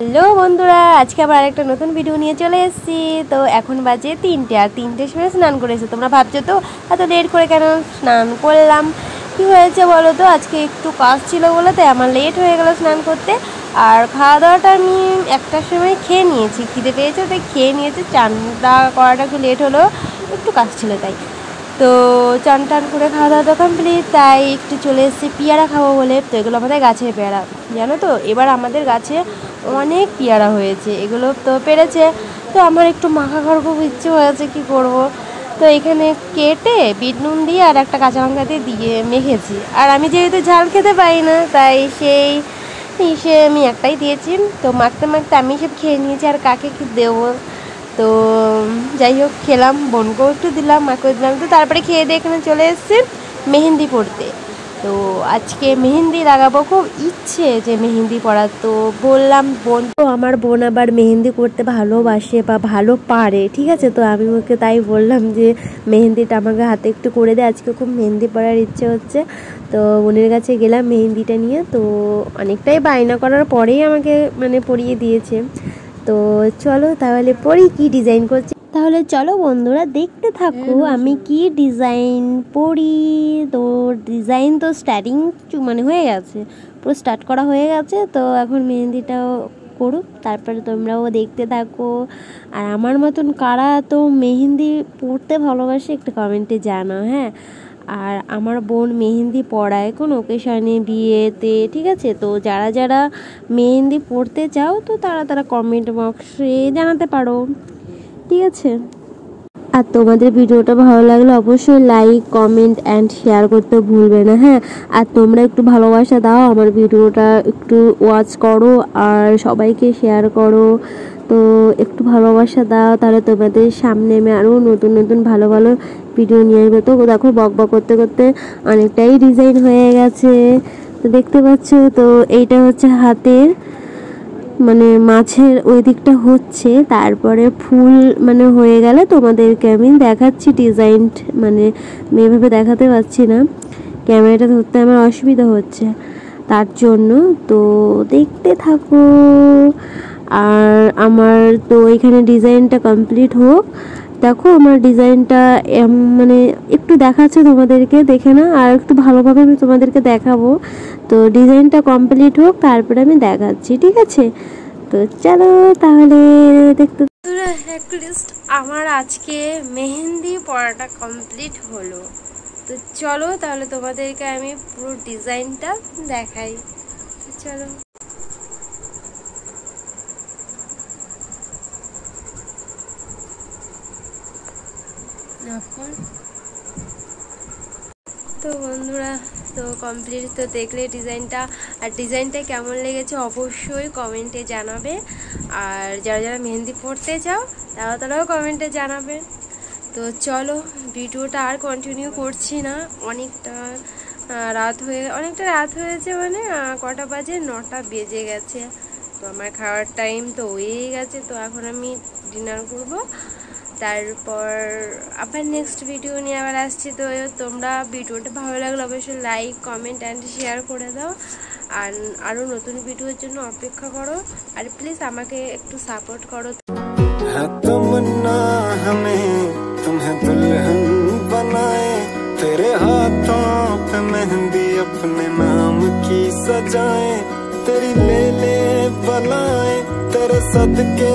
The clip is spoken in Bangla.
হ্যালো বন্ধুরা, আজকে আবার আরেকটা নতুন ভিডিও নিয়ে চলে এসেছি। তো এখন বাজে 3টে, আর 3টের সময় স্নান করেছে। তোমরা ভাবছো তো এত লেট করে কেন স্নান করলাম। কি হয়েছে বলো তো, আজকে একটু কাজ ছিল বলে তাই আমার লেট হয়ে গেল স্নান করতে। আর খাওয়া দাওয়াটা আমি 1টার সময় খেয়ে নিয়েছি, খিদে পেয়েছে তাই খেয়ে নিয়েছি। চানটা করাটা একটু লেট হলো, একটু কাজ ছিল তাই। তো চান টান করে খাওয়া দাওয়াটা কমপ্লিট, তাই একটু চলে এসেছি পেয়ারা খাবো বলে। তো এগুলো আমাদের গাছের পেয়ারা, জানো তো এবার আমাদের গাছে অনেক পেয়ারা হয়েছে, এগুলো তো পেরেছে। তো আমার একটু মাখা খাওয়ার খুব ইচ্ছে হয়েছে, কি করব। তো এখানে কেটে বিট নুন দিয়ে আর একটা কাঁচা লঙ্কা দিয়ে মেখেছি। আর আমি যেহেতু ঝাল খেতে পারি না, তাই সেই সে আমি একটাই দিয়েছি। তো মাখতে মাখতে আমি সব খেয়ে নিয়েছি, আর কাকে কি দেবো। তো যাই হোক খেলাম, বোনকেও একটু দিলাম, মাকেও দিলাম। তো তারপরে খেয়ে দিয়ে এখানে চলে এসেছি মেহেন্দি পড়তে। তো আজকে মেহেন্দি লাগাবো, খুব ইচ্ছে যে মেহেন্দি পড়ার। তো বললাম বোন, তো আমার বোন আবার মেহেন্দি করতে ভালোবাসে বা ভালো পারে, ঠিক আছে। তো আমি ওকে তাই বললাম যে মেহেন্দিটা আমাকে হাতে একটু করে দে, আজকে খুব মেহেন্দি পড়ার ইচ্ছে হচ্ছে। তো বোনের কাছে গেলাম মেহেন্দিটা নিয়ে। তো অনেকটাই বায়না করার পরেই আমাকে পরিয়ে দিয়েছে। তো চলো তাহলে পরি, কি ডিজাইন করছি। তাহলে চলো বন্ধুরা দেখতে থাকো আমি কি ডিজাইন পরি। তো ডিজাইন তো স্টার্টিং হয়ে গেছে, পুরো স্টার্ট করা হয়ে গেছে। তো এখন মেহেন্দিটাও করুক, তারপরে তোমরাও দেখতে থাকো। আর আমার মতন কারা তো মেহেন্দি পরতে ভালোবাসে একটু কমেন্টে জানাও, হ্যাঁ। আর আমার বোন মেহেন্দি পড়ায় কোনো ওকেশনে, বিয়েতে, ঠিক আছে। তো যারা যারা মেহেন্দি পড়তে চাও তো তারা কমেন্ট বক্সে জানাতে পারো, ঠিক আছে। আর তোমাদের ভিডিওটা ভালো লাগলে অবশ্যই লাইক, কমেন্ট অ্যান্ড শেয়ার করতে ভুলবে না, হ্যাঁ। আর তোমরা একটু ভালোবাসা দাও, আমার ভিডিওটা একটু ওয়াচ করো আর সবাইকে শেয়ার করো। তো একটু ভালোবাসা দাও, তাহলে তোমাদের সামনে আমি আরও নতুন নতুন ভালো ভালো ভিডিও নিয়ে আসবো। তো দেখো বক বক করতে করতে অনেকটাই ডিজাইন হয়ে গেছে, তো দেখতে পাচ্ছ। তো এইটা হচ্ছে হাতের মাছের ওই দিকটা হচ্ছে, তারপরে ফুল হয়ে গেলে তোমাদেরকে আমি দেখাচ্ছি ডিজাইন। আমি এভাবে দেখাতে পারছি না, ক্যামেরাটা ধরতে আমার অসুবিধা হচ্ছে তার জন্য। তো দেখতে থাকো। আর আমার তো এখানে ডিজাইনটা কমপ্লিট হোক। দেখো আমার ডিজাইনটা একটু দেখাচ্ছে তোমাদেরকে, দেখে না আর একটু ভালোভাবে আমি তোমাদেরকে দেখাবো। তো ডিজাইনটা কমপ্লিট হোক, তারপরে আমি দেখাচ্ছি, ঠিক আছে। তো চলো তাহলে দেখতে। অ্যাটলিস্ট আমার আজকে মেহেন্দি পড়াটা কমপ্লিট হলো। তো চলো তাহলে তোমাদেরকে আমি পুরো ডিজাইনটা দেখাই, চলো। তো বন্ধুরা, তো কমপ্লিট তো দেখলে ডিজাইনটা। আর ডিজাইনটা কেমন লেগেছে অবশ্যই কমেন্টে জানাবে। আর যারা যারা মেহেন্দি পড়তে চাও তারাও কমেন্টে জানাবে। তো চলো ভিডিওটা আর কন্টিনিউ করছি না, অনেকটা রাত হয়েছে, কটা বাজে, 9টা বেজে গেছে। তো আমার খাওয়ার টাইম তো হয়েই গেছে। তো এখন আমি ডিনার করব, তারপর আবার নেক্সট ভিডিও নিয়ে আবার আসছি। তো তোমরা ভিডিওটা ভালো লাগলে অবশ্যই লাইক, কমেন্ট অ্যান্ড শেয়ার করে দাও। আর আরও নতুন ভিডিওর জন্য অপেক্ষা করো। আর প্লিজ আমাকে একটু সাপোর্ট করো। तमन्ना हमें तुम्हें दुल्हन बनाए, तेरे हाथों पे मेहंदी अपने नाम की सजाए, तेरी ले ले बनाए, तेरे सदके